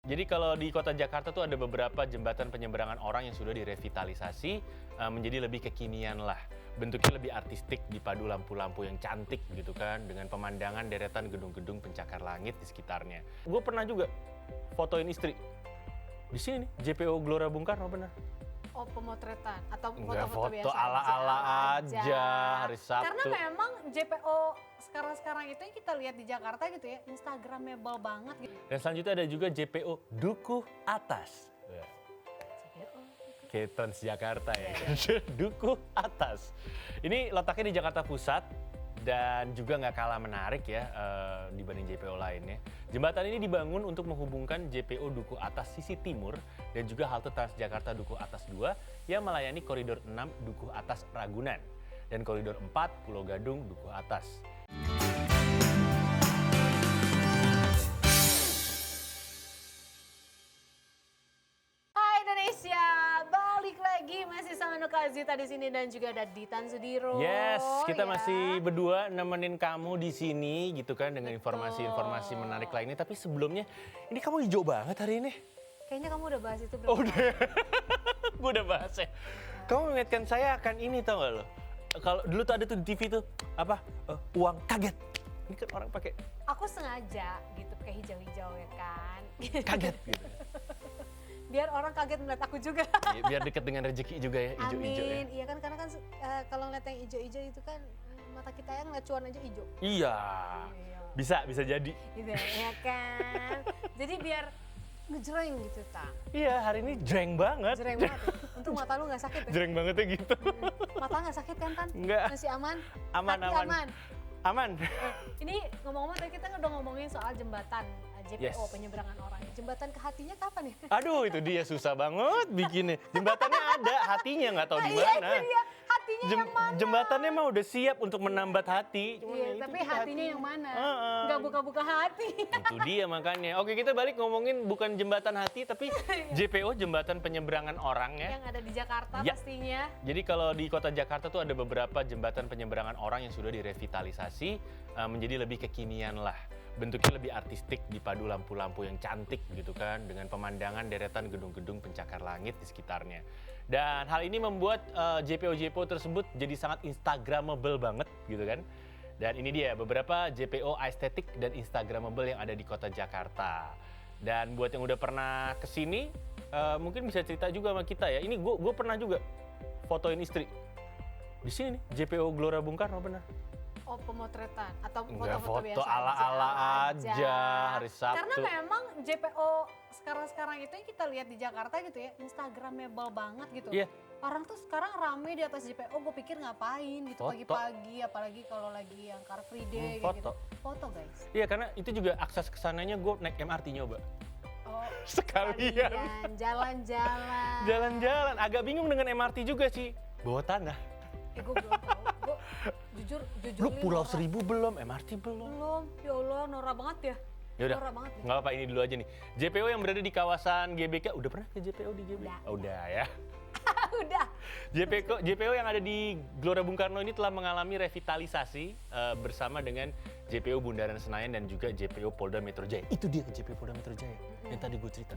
Jadi kalau di kota Jakarta tuh ada beberapa jembatan penyeberangan orang yang sudah direvitalisasi menjadi lebih kekinian lah. Bentuknya lebih artistik, dipadu lampu-lampu yang cantik gitu kan, dengan pemandangan deretan gedung-gedung pencakar langit di sekitarnya. Gue pernah juga fotoin istri. Di sini nih, JPO Gelora Bung Karno bener. Oh, pemotretan atau Enggak, foto-foto foto biasa ala-ala aja hari Sabtu. Karena memang JPO sekarang itu yang kita lihat di Jakarta gitu ya, Instagramable banget gitu. Dan selanjutnya ada juga JPO Dukuh Atas. JPO. Kayak Transjakarta ya. Dukuh Atas. Ini letaknya di Jakarta Pusat dan juga nggak kalah menarik ya dibanding JPO lainnya. Jembatan ini dibangun untuk menghubungkan JPO Dukuh Atas sisi timur dan juga halte Transjakarta Dukuh Atas 2 yang melayani koridor 6 Dukuh Atas Ragunan dan koridor 4 Pulau Gadung Dukuh Atas. Hai Indonesia, balik lagi masih sama Nuka Zita di sini dan juga ada Ditan Sudiro. Yes, kita ya. masih berdua nemenin kamu di sini gitu kan dengan informasi-informasi menarik lainnya. Tapi sebelumnya, ini kamu hijau banget hari ini. Kayaknya kamu udah bahas itu belum? Oh, udah. Gue udah bahas ya. Kamu mengingatkan saya akan ini, tau gak lo? Kalau dulu tuh ada tuh di TV tuh apa? Uang kaget. Ini kan orang pakai Aku sengaja gitu pakai hijau-hijau ya kan. kaget gitu. Biar orang kaget melihat aku juga. Ya, biar deket dengan rezeki juga ya, hijau-hijau ya. Amin, iya kan karena kan kalau ngeliat yang hijau-hijau itu kan mata kita yang ngeliat cuan aja hijau. Iya. Bisa jadi. Gitu ya kan. Jadi biar ngejreng gitu tak. Iya, hari ini jreng banget. Jreng banget ya. Untung mata lu gak sakit ya. Jreng bangetnya gitu. Mata gak sakit kan Tan? Enggak. Masih aman? Aman, Hati aman. Aman. Ini ngomong-ngomong tadi kita udah ngomongin soal jembatan JPO, Yes. penyeberangan orang. Jembatan ke hatinya kapan ya? Aduh, itu dia susah banget bikinnya. Jembatannya ada, hatinya nggak tahu di Iya mana. itu dia, hatinya yang mana? Jembatannya mah udah siap untuk menambat hati. Cuman Iya, ya itu tapi dia hatinya yang mana? Heeh. Nggak buka-buka hati. Itu dia makanya. Oke, kita balik ngomongin bukan jembatan hati, tapi JPO, jembatan penyeberangan orang ya. Yang ada di Jakarta Ya. pastinya. Jadi kalau di kota Jakarta tuh ada beberapa jembatan penyeberangan orang yang sudah direvitalisasi menjadi lebih kekinian lah. Bentuknya lebih artistik, dipadu lampu-lampu yang cantik gitu kan, dengan pemandangan deretan gedung-gedung pencakar langit di sekitarnya. Dan hal ini membuat JPO-JPO tersebut jadi sangat Instagramable banget gitu kan. Dan ini dia beberapa JPO estetik dan Instagramable yang ada di kota Jakarta. Dan buat yang udah pernah kesini, mungkin bisa cerita juga sama kita ya. Ini gue pernah juga fotoin istri. Di sini nih, JPO Gelora Bung Karno bener. Oh, pemotretan atau Enggak, foto-foto foto biasa ala-ala aja hari Sabtu. Karena memang JPO sekarang itu yang kita lihat di Jakarta gitu ya, Instagramable banget gitu. Iya. Orang tuh sekarang rame di atas JPO, gue pikir ngapain gitu Foto. pagi-pagi, apalagi kalau lagi yang Car Free Day kayak Foto. gitu. Foto guys. Iya, karena itu juga akses kesananya gue naik MRT nyoba. Oh, Sekalian. jalan-jalan. Jalan-jalan, agak bingung dengan MRT juga sih. Bawa tanah. Gue belum tahu. Gue jujur Lu Lin, Pulau norak. Seribu belum, MRT belum. Belum. Ya Allah, norak banget ya. Yaudah, Norak banget ya. nggak apa ini dulu aja nih. JPO yang berada di kawasan GBK, udah pernah ke JPO di GBK? Udah. Oh, udah ya. Udah. JPO yang ada di Gelora Bung Karno ini telah mengalami revitalisasi bersama dengan JPO Bundaran Senayan dan juga JPO Polda Metro Jaya. Itu dia JPO Polda Metro Jaya yang tadi gue cerita.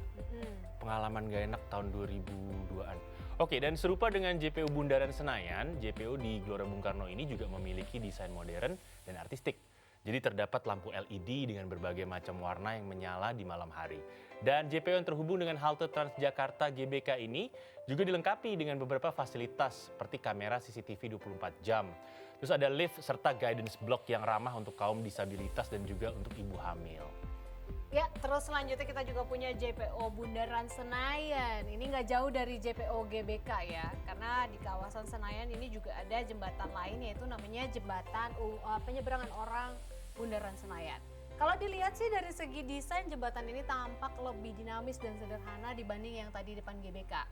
Pengalaman gak enak tahun 2002-an. Oke, dan serupa dengan JPO Bundaran Senayan, JPO di Gelora Bung Karno ini juga memiliki desain modern dan artistik. Jadi terdapat lampu LED dengan berbagai macam warna yang menyala di malam hari. Dan JPO yang terhubung dengan halte Transjakarta GBK ini juga dilengkapi dengan beberapa fasilitas seperti kamera CCTV 24 jam. Terus ada lift serta guidance block yang ramah untuk kaum disabilitas dan juga untuk ibu hamil. Ya, terus selanjutnya kita juga punya JPO Bundaran Senayan. Ini nggak jauh dari JPO GBK ya, karena di kawasan Senayan ini juga ada jembatan lain yaitu namanya jembatan penyeberangan orang Bundaran Senayan. Kalau dilihat sih dari segi desain jembatan ini tampak lebih dinamis dan sederhana dibanding yang tadi depan GBK.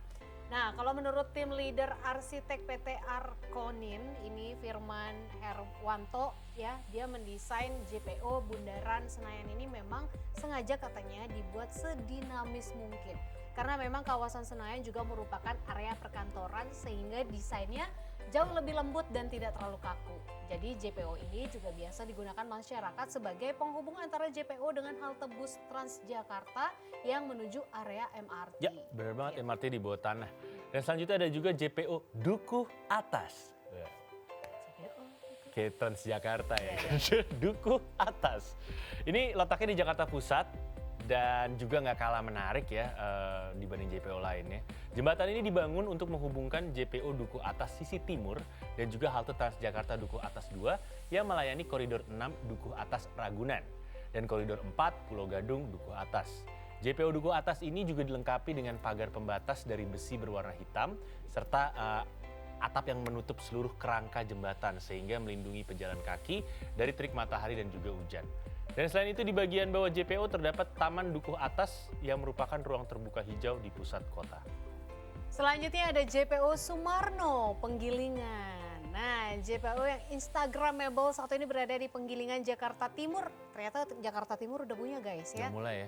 Nah, kalau menurut tim leader arsitek PT Arkonin, ini Firman Herwanto, ya, dia mendesain JPO Bundaran Senayan ini memang sengaja katanya dibuat sedinamis mungkin. Karena memang kawasan Senayan juga merupakan area perkantoran sehingga desainnya jauh lebih lembut dan tidak terlalu kaku. Jadi JPO ini juga biasa digunakan masyarakat sebagai penghubung antara JPO dengan halte bus Transjakarta yang menuju area MRT. Ya, benar banget, MRT di bawah tanah. Dan selanjutnya ada juga JPO Dukuh Atas. JPO. Kayak Transjakarta ya. Dukuh Atas. Ini letaknya di Jakarta Pusat dan juga nggak kalah menarik ya dibanding JPO lainnya. Jembatan ini dibangun untuk menghubungkan JPO Dukuh Atas sisi timur dan juga halte Transjakarta Dukuh Atas 2 yang melayani koridor 6 Dukuh Atas Ragunan dan koridor 4 Pulau Gadung Dukuh Atas. JPO Dukuh Atas ini juga dilengkapi dengan pagar pembatas dari besi berwarna hitam serta atap yang menutup seluruh kerangka jembatan sehingga melindungi pejalan kaki dari terik matahari dan juga hujan. Dan selain itu di bagian bawah JPO terdapat Taman Dukuh Atas yang merupakan ruang terbuka hijau di pusat kota. Selanjutnya ada JPO Sumarno, Penggilingan. Nah, JPO yang Instagramable satu ini berada di Penggilingan, Jakarta Timur. Ternyata Jakarta Timur udah punya guys ya. Udah mulai ya.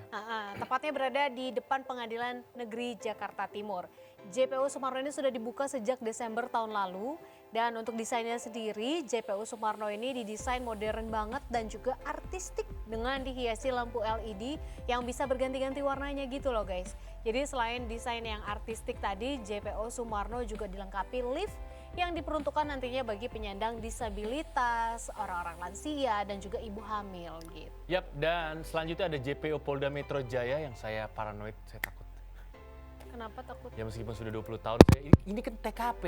Tepatnya berada di depan Pengadilan Negeri Jakarta Timur. JPO Sumarno ini sudah dibuka sejak Desember tahun lalu. Dan untuk desainnya sendiri, JPO Sumarno ini didesain modern banget dan juga artistik dengan dihiasi lampu LED yang bisa berganti-ganti warnanya gitu loh guys. Jadi selain desain yang artistik tadi, JPO Sumarno juga dilengkapi lift yang diperuntukkan nantinya bagi penyandang disabilitas, orang-orang lansia, dan juga ibu hamil gitu. Yap, dan selanjutnya ada JPO Polda Metro Jaya yang saya paranoid, saya takut. Kenapa takut? Ya meskipun sudah 20 tahun, ini kan TKP.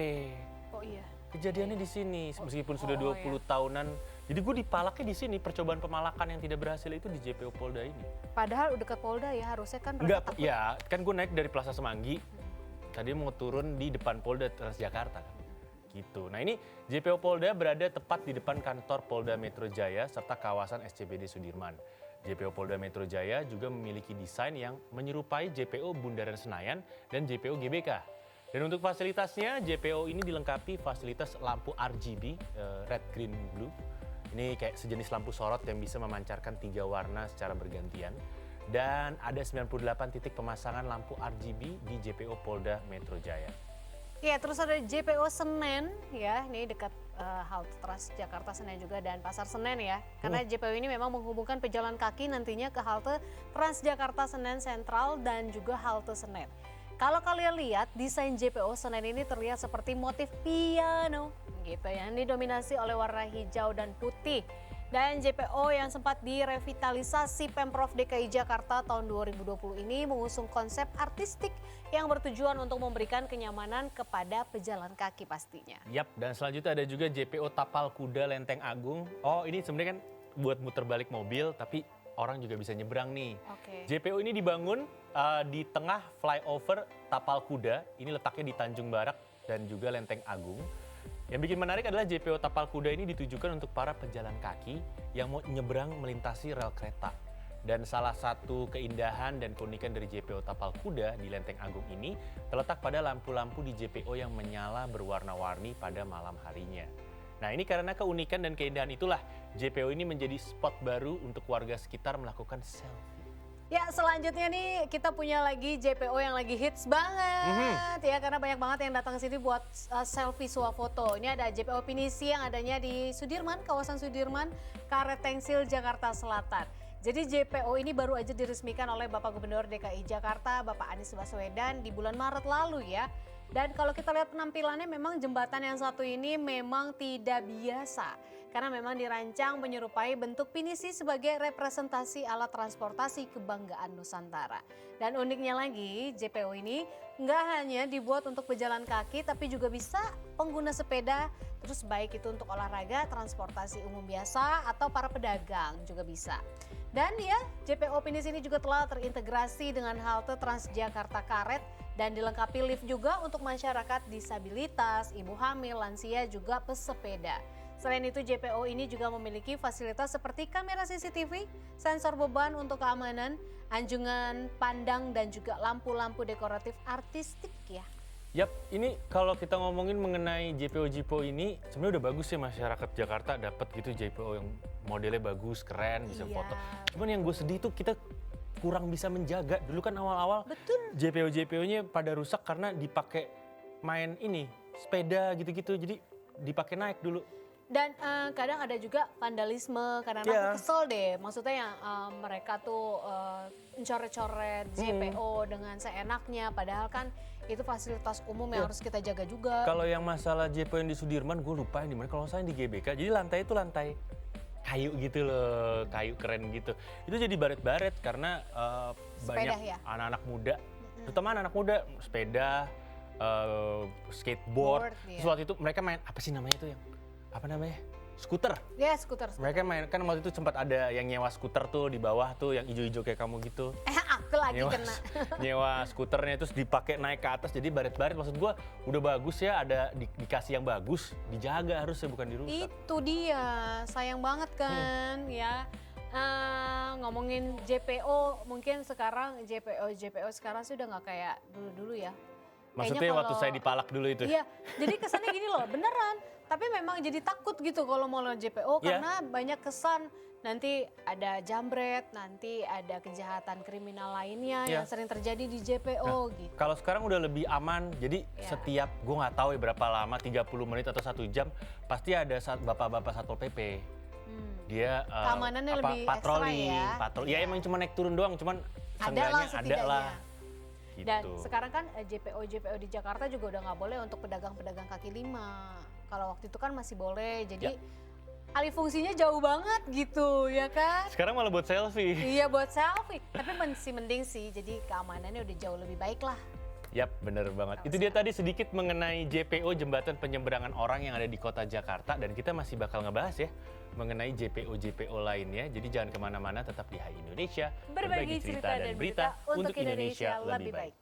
Oh iya. Kejadiannya di sini, meskipun sudah 20 tahunan. Jadi gue dipalaknya di sini, percobaan pemalakan yang tidak berhasil itu di JPO Polda ini. Padahal dekat Polda ya, harusnya kan mereka Enggak, takut. ya kan gue naik dari Plaza Semanggi, tadi mau turun di depan Polda Transjakarta kan. Gitu. Nah ini JPO Polda berada tepat di depan kantor Polda Metro Jaya serta kawasan SCBD Sudirman. JPO Polda Metro Jaya juga memiliki desain yang menyerupai JPO Bundaran Senayan dan JPO GBK. Dan untuk fasilitasnya, JPO ini dilengkapi fasilitas lampu RGB, red, green, blue. Ini kayak sejenis lampu sorot yang bisa memancarkan 3 warna secara bergantian. Dan ada 98 titik pemasangan lampu RGB di JPO Polda Metro Jaya. Ya, terus ada JPO Senen ya, ini dekat halte Transjakarta Senen juga dan Pasar Senen ya. Karena JPO ini memang menghubungkan pejalan kaki nantinya ke halte Transjakarta Senen Sentral dan juga halte Senen. Kalau kalian lihat desain JPO Senen ini terlihat seperti motif piano gitu ya, yang didominasi oleh warna hijau dan putih. Dan JPO yang sempat direvitalisasi Pemprov DKI Jakarta tahun 2020 ini mengusung konsep artistik yang bertujuan untuk memberikan kenyamanan kepada pejalan kaki pastinya. Yap, dan selanjutnya ada juga JPO Tapal Kuda Lenteng Agung. Oh ini sebenarnya kan buat muter balik mobil tapi orang juga bisa nyebrang nih. Oke. JPO ini dibangun di tengah flyover Tapal Kuda, ini letaknya di Tanjung Barak dan juga Lenteng Agung. Yang bikin menarik adalah JPO Tapal Kuda ini ditujukan untuk para pejalan kaki yang mau nyebrang melintasi rel kereta. Dan salah satu keindahan dan keunikan dari JPO Tapal Kuda di Lenteng Agung ini terletak pada lampu-lampu di JPO yang menyala berwarna-warni pada malam harinya. Nah ini karena keunikan dan keindahan itulah JPO ini menjadi spot baru untuk warga sekitar melakukan selfie. Ya selanjutnya nih kita punya lagi JPO yang lagi hits banget ya, karena banyak banget yang datang ke sini buat selfie swafoto. Ini ada JPO Pinisi yang adanya di Sudirman, kawasan Sudirman, Karet Tengsil, Jakarta Selatan. Jadi JPO ini baru aja diresmikan oleh Bapak Gubernur DKI Jakarta, Bapak Anies Baswedan di bulan Maret lalu ya. Dan kalau kita lihat penampilannya memang jembatan yang satu ini memang tidak biasa. Karena memang dirancang menyerupai bentuk pinisi sebagai representasi alat transportasi kebanggaan Nusantara. Dan uniknya lagi JPO ini nggak hanya dibuat untuk pejalan kaki tapi juga bisa pengguna sepeda. Terus baik itu untuk olahraga, transportasi umum biasa atau para pedagang juga bisa. Dan ya JPO Pinisi ini juga telah terintegrasi dengan halte Transjakarta Karet dan dilengkapi lift juga untuk masyarakat disabilitas, ibu hamil, lansia juga pesepeda. Selain itu JPO ini juga memiliki fasilitas seperti kamera CCTV, sensor beban untuk keamanan, anjungan pandang dan juga lampu-lampu dekoratif artistik ya. Yap, ini kalau kita ngomongin mengenai JPO ini sebenarnya udah bagus ya masyarakat Jakarta dapat gitu JPO yang modelnya bagus, keren, bisa Iya. foto. Cuman yang gue sedih tuh kita kurang bisa menjaga. Dulu kan awal-awal JPO-JPO-nya pada rusak karena dipakai main ini, sepeda gitu-gitu. Jadi dipakai naik dulu. Dan kadang ada juga vandalisme, karena Iya. aku kesel deh. Maksudnya yang mereka tuh mencoret-coret JPO dengan seenaknya, padahal kan itu fasilitas umum yang harus kita jaga juga. Kalau yang masalah JPO yang di Sudirman, gue lupa yang di mana. Kalau saya di GBK, jadi lantai itu lantai kayu gitu loh, kayu keren gitu. Itu jadi baret-baret karena Sepeda, banyak ya? anak-anak muda, terutama anak-anak muda, sepeda, skateboard. Board, iya. Terus waktu itu mereka main apa sih namanya itu yang apa namanya? Skuter. Ya, skuter. Mereka main kan waktu itu sempat ada yang nyewa skuter tuh di bawah tuh yang ijo-ijo kayak kamu gitu. Aku lagi Nyewa, kena. nyewa skuternya terus dipakai naik ke atas jadi baret-baret. Maksud gua udah bagus ya, ada dikasih yang bagus, dijaga harusnya bukan dirusak. Itu dia, sayang banget kan ya. Ngomongin JPO, mungkin sekarang JPO sekarang sih udah nggak kayak dulu-dulu ya. Maksudnya Kayaknya waktu saya dipalak dulu itu. Iya, jadi kesannya gini loh, beneran. Tapi memang jadi takut gitu kalau mau lewat JPO Iya. karena banyak kesan nanti ada jambret, nanti ada kejahatan kriminal lainnya Iya. yang sering terjadi di JPO gitu. Kalau sekarang udah lebih aman, jadi Iya. setiap gue nggak tahu ya berapa lama, 30 menit atau 1 jam, pasti ada bapak-bapak Satpol PP. Dia Keamanannya lebih ekstra ya. patroli. Ya emang cuma naik turun doang, cuman Ada lah seenggaknya ada setidaknya. lah. Gitu. Dan sekarang kan JPO di Jakarta juga udah nggak boleh untuk pedagang-pedagang kaki lima. Kalau waktu itu kan masih boleh, jadi alih fungsinya jauh banget gitu ya kan. Sekarang malah buat selfie. Iya buat selfie, tapi masih mending sih, jadi keamanannya udah jauh lebih baik lah. Yap, bener banget. Itu dia tadi sedikit mengenai JPO, Jembatan Penyeberangan Orang yang ada di kota Jakarta. Dan kita masih bakal ngebahas ya mengenai JPO lainnya. Jadi jangan kemana-mana, tetap di Hai Indonesia. Berbagi cerita dan berita untuk Indonesia lebih baik.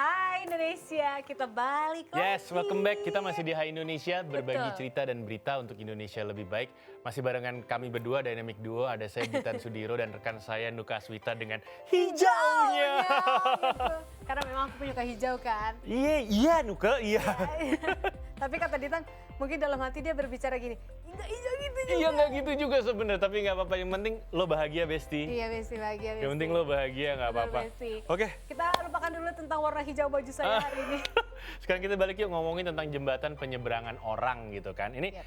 Hai Indonesia, kita balik lagi. Yes, welcome back. Kita masih di Hai Indonesia, berbagi Betul. cerita dan berita untuk Indonesia lebih baik. Masih barengan kami berdua, Dynamic Duo. Ada saya, Bitan Sudiro, dan rekan saya, Nuka Aswita dengan hijaunya. Gitu. Karena memang aku punya hijau kan. Iya Nuka, iya. Tapi kata Ditan, mungkin dalam hati dia berbicara gini, enggak hijau gitu juga. Iya nggak gitu juga sebenarnya, tapi nggak apa-apa. Yang penting lo bahagia, Besti. Iya, Besti bahagia, Besti. Yang penting lo bahagia, nggak Betul, apa-apa. Besti. Oke. Kita lupakan dulu tentang warna hijau baju saya hari ini. Sekarang kita balik yuk ngomongin tentang jembatan penyeberangan orang gitu kan. Ini Yap.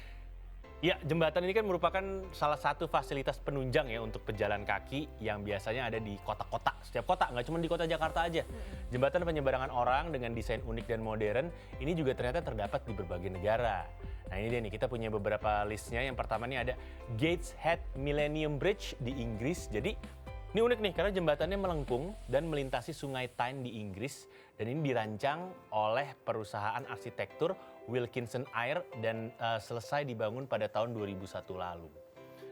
ya jembatan ini kan merupakan salah satu fasilitas penunjang ya untuk pejalan kaki yang biasanya ada di kota-kota. Setiap kota, nggak cuma di kota Jakarta aja. Jembatan penyeberangan orang dengan desain unik dan modern ini juga ternyata terdapat di berbagai negara. Nah ini dia nih, kita punya beberapa listnya. Yang pertama nih ada Gateshead Millennium Bridge di Inggris. Jadi ini unik nih karena jembatannya melengkung dan melintasi sungai Tyne di Inggris. Dan ini dirancang oleh perusahaan arsitektur Wilkinson Eyre dan selesai dibangun pada tahun 2001 lalu.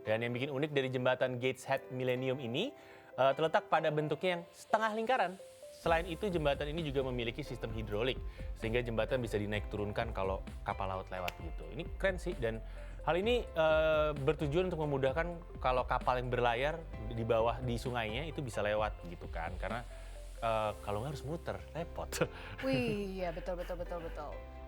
Dan yang bikin unik dari jembatan Gateshead Millennium ini terletak pada bentuknya yang setengah lingkaran. Selain itu jembatan ini juga memiliki sistem hidrolik sehingga jembatan bisa dinaik turunkan kalau kapal laut lewat gitu. Ini keren sih dan hal ini bertujuan untuk memudahkan kalau kapal yang berlayar di bawah di sungainya itu bisa lewat gitu kan. Karena kalau nggak harus muter, repot. Wih, iya betul.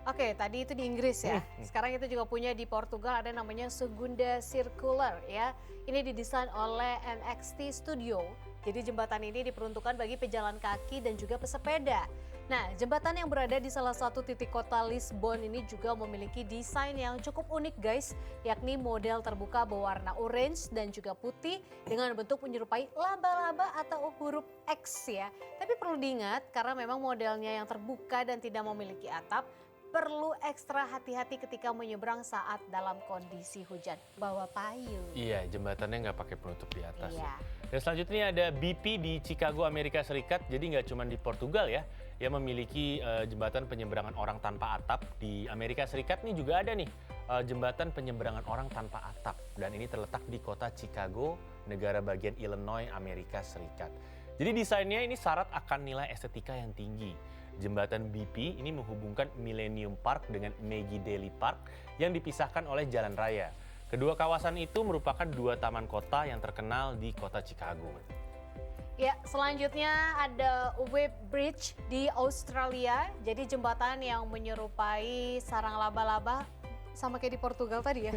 Oke, tadi itu di Inggris ya. Sekarang kita juga punya di Portugal, ada namanya Segunda Circular ya. Ini didesain oleh NXT Studio. Jadi jembatan ini diperuntukkan bagi pejalan kaki dan juga pesepeda. Nah, jembatan yang berada di salah satu titik kota Lisbon ini juga memiliki desain yang cukup unik guys, yakni model terbuka berwarna orange dan juga putih dengan bentuk menyerupai laba-laba atau huruf X ya. Tapi perlu diingat karena memang modelnya yang terbuka dan tidak memiliki atap, perlu ekstra hati-hati ketika menyeberang saat dalam kondisi hujan. Bawa payung. Iya, jembatannya nggak pakai penutup di atas. Iya. Ya. Dan selanjutnya ada BP di Chicago, Amerika Serikat. Jadi nggak cuma di Portugal ya, yang memiliki jembatan penyeberangan orang tanpa atap. Di Amerika Serikat nih juga ada nih jembatan penyeberangan orang tanpa atap. Dan ini terletak di kota Chicago, negara bagian Illinois, Amerika Serikat. Jadi desainnya ini syarat akan nilai estetika yang tinggi. Jembatan BP ini menghubungkan Millennium Park dengan Maggie Daly Park yang dipisahkan oleh jalan raya. Kedua kawasan itu merupakan dua taman kota yang terkenal di kota Chicago. Ya, selanjutnya ada Whip Bridge di Australia. Jadi jembatan yang menyerupai sarang laba-laba sama kayak di Portugal tadi ya.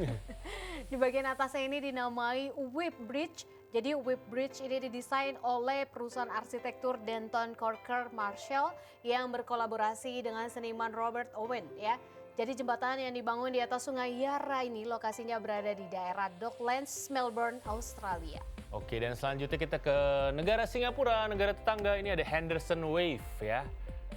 Di bagian atasnya ini dinamai Whip Bridge Jadi Whip Bridge ini didesain oleh perusahaan arsitektur Denton Corker Marshall yang berkolaborasi dengan seniman Robert Owen ya. Jadi jembatan yang dibangun di atas Sungai Yarra ini lokasinya berada di daerah Docklands, Melbourne, Australia. Oke, dan selanjutnya kita ke negara Singapura, negara tetangga. Ini ada Henderson Wave ya.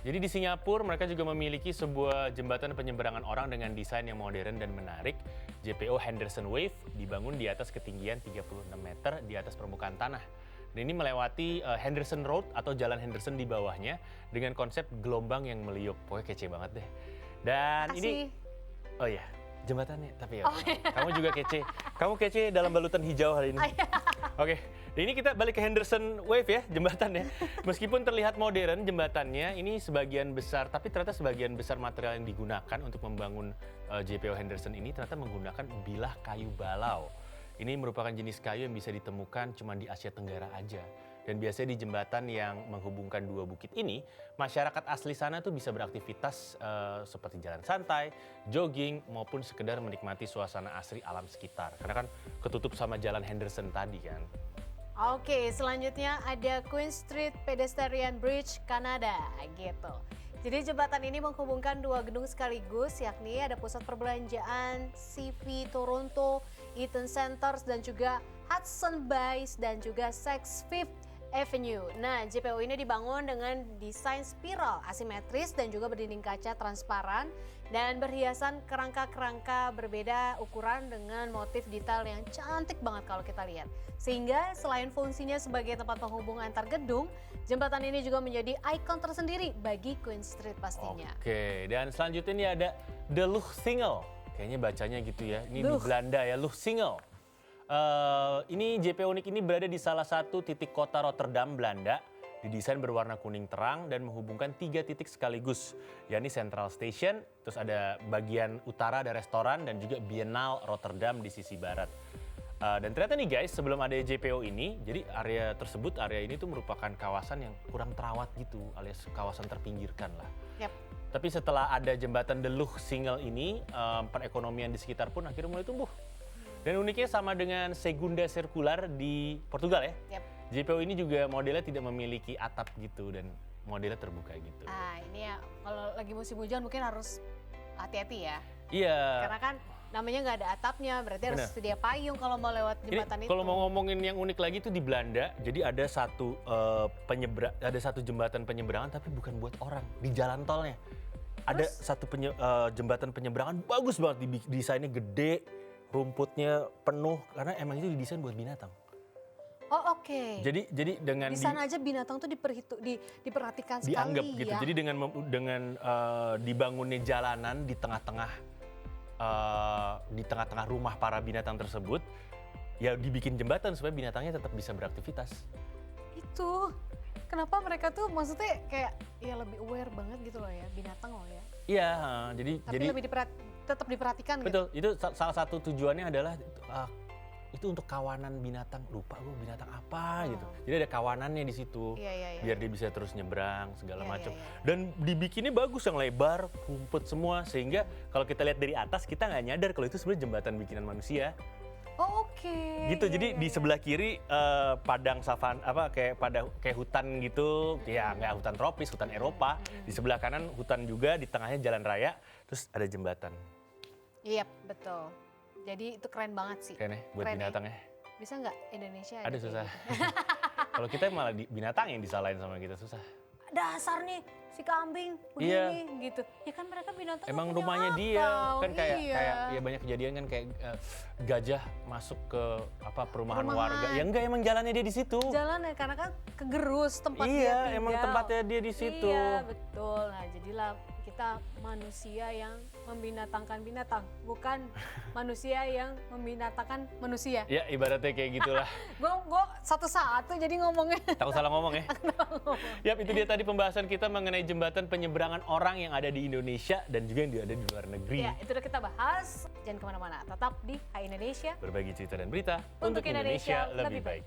Jadi di Singapura mereka juga memiliki sebuah jembatan penyeberangan orang dengan desain yang modern dan menarik. JPO Henderson Wave dibangun di atas ketinggian 36 meter di atas permukaan tanah. Dan ini melewati Henderson Road atau Jalan Henderson di bawahnya dengan konsep gelombang yang meliuk. Pokoknya kece banget deh. Dan ini, oh ya, jembatannya. Tapi ya, kamu juga kece. Kamu kece dalam balutan hijau hari ini. Oke, ini kita balik ke Henderson Wave ya, jembatannya. Meskipun terlihat modern jembatannya, ini sebagian besar, tapi ternyata sebagian besar material yang digunakan untuk membangun JPO Henderson ini ternyata menggunakan bilah kayu balau. Ini merupakan jenis kayu yang bisa ditemukan cuma di Asia Tenggara aja. Dan biasanya di jembatan yang menghubungkan dua bukit ini, masyarakat asli sana tuh bisa beraktivitas seperti jalan santai, jogging, maupun sekedar menikmati suasana asri alam sekitar. Karena kan ketutup sama jalan Henderson tadi kan. Oke, selanjutnya ada Queen Street Pedestrian Bridge, Kanada gitu. Jadi jembatan ini menghubungkan dua gedung sekaligus, yakni ada pusat perbelanjaan CV Toronto, Eaton Centers, dan juga Hudson Bays, dan juga Saks Fifth Avenue. Nah, JPO ini dibangun dengan desain spiral, asimetris, dan juga berdinding kaca transparan, dan berhiasan kerangka-kerangka berbeda ukuran dengan motif detail yang cantik banget kalau kita lihat. Sehingga selain fungsinya sebagai tempat penghubung antar gedung, jembatan ini juga menjadi ikon tersendiri bagi Queen Street pastinya. Oke, dan selanjutnya ini ada The Luchsingel. Kayaknya bacanya gitu ya. Ini di Belanda ya, Luchsingel. Ini JPO unik ini berada di salah satu titik kota Rotterdam, Belanda. Didesain berwarna kuning terang dan menghubungkan 3 titik sekaligus, yakni Central Station, terus ada bagian utara ada restoran, dan juga Biennale Rotterdam di sisi barat. Dan ternyata nih guys, sebelum ada JPO ini, jadi area ini tuh merupakan kawasan yang kurang terawat gitu, alias kawasan terpinggirkan lah. Yap. Tapi setelah ada jembatan The Luchsingel ini, perekonomian di sekitar pun akhirnya mulai tumbuh. Dan uniknya sama dengan Segunda Circular di Portugal ya. Yap. JPO ini juga modelnya tidak memiliki atap gitu dan modelnya terbuka gitu. Ini ya kalau lagi musim hujan mungkin harus hati-hati ya. Iya. Karena kan namanya nggak ada atapnya, berarti harus sedia payung kalau mau lewat jembatan itu. Kalau mau ngomongin yang unik lagi itu di Belanda, jadi ada satu jembatan penyeberangan tapi bukan buat orang di jalan tolnya. Ada satu jembatan penyeberangan bagus banget, desainnya gede, rumputnya penuh karena emang itu didesain buat binatang. Oh oke. Jadi dengan di sana aja binatang tuh diperhatikan sekali dianggap ya. gitu. Jadi dengan dibangunnya jalanan di tengah-tengah rumah para binatang tersebut, ya dibikin jembatan supaya binatangnya tetap bisa beraktivitas. Itu kenapa mereka tuh maksudnya kayak ya lebih aware banget gitu loh ya binatang loh ya. Iya, Tapi lebih tetap diperhatikan betul, gitu. itu salah satu tujuannya adalah itu untuk kawanan binatang, lupa gue binatang apa gitu. Jadi ada kawanannya di situ, biar dia bisa terus nyebrang segala macam. Dan dibikinnya bagus, yang lebar, rumput semua, sehingga kalau kita lihat dari atas kita nggak nyadar kalau itu sebenarnya jembatan bikinan manusia. Oh, oke. Gitu, jadi di sebelah kiri padang savan kayak hutan gitu, ya nggak hutan tropis, hutan Eropa. Di sebelah kanan hutan juga, di tengahnya jalan raya, terus ada jembatan. Iya, betul. Jadi itu keren banget sih. Keren ya buat keren binatang ya. Bisa nggak Indonesia? Ada susah. Kalau kita malah binatang yang disalahin sama kita, susah. Dasar nih si kambing begini gitu. Ya kan mereka binatang. Emang rumahnya dia kan kayak ya banyak kejadian kan kayak gajah masuk ke perumahan warga. Ya enggak, emang jalannya dia di situ. Jalannya karena kan kegerus tempat dia tinggal. Iya, emang tempatnya dia di situ. Iya, betul. Nah, jadilah kita manusia yang membinatangkan binatang, bukan manusia yang membinatangkan manusia. Ya, ibaratnya kayak gitulah. Gue satu-satu jadi ngomongnya. Takut salah ngomong ya? Yap, itu dia tadi pembahasan kita mengenai jembatan penyeberangan orang yang ada di Indonesia dan juga yang ada di luar negeri. Ya, itu udah kita bahas. Jangan kemana-mana, tetap di Hai Indonesia. Berbagi cerita dan berita untuk Indonesia lebih baik.